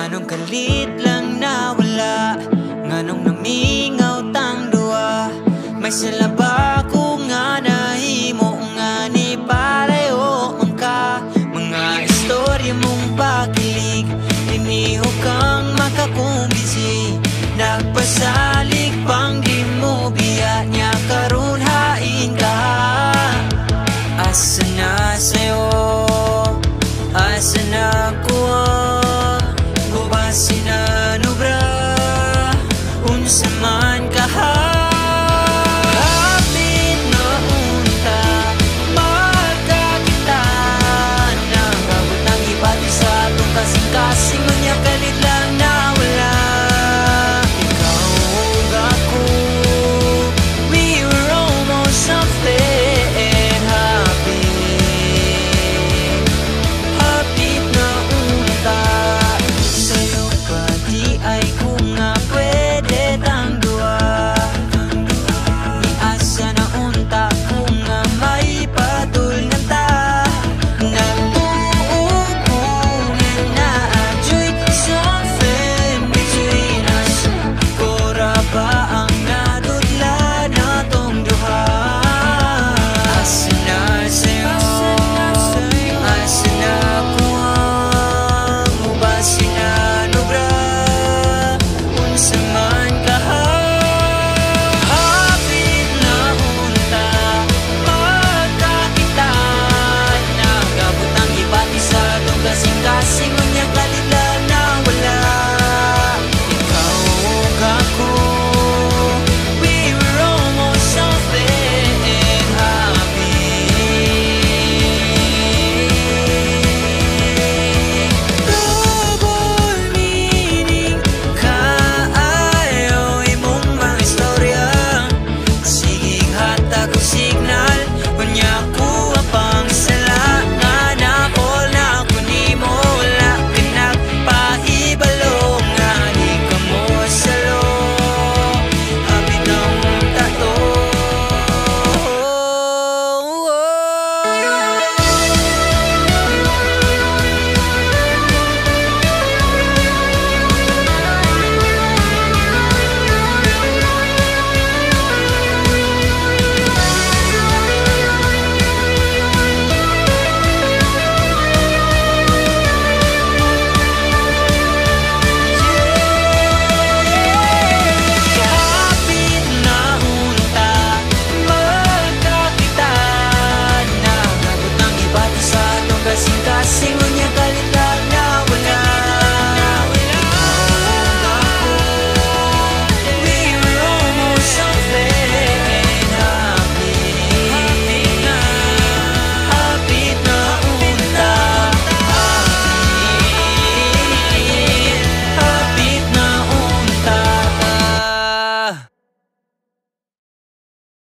Nganong kalit lang nawala, nganong namingaw tang duwa. May salaba ko nga nahimo nga ni pareho man ka. Mga istorya mong pakilig, liniho kang makakumbisi. Nagpasalig pang di mo biya niya karon hain ka. Asa na sa'yo, asa na ko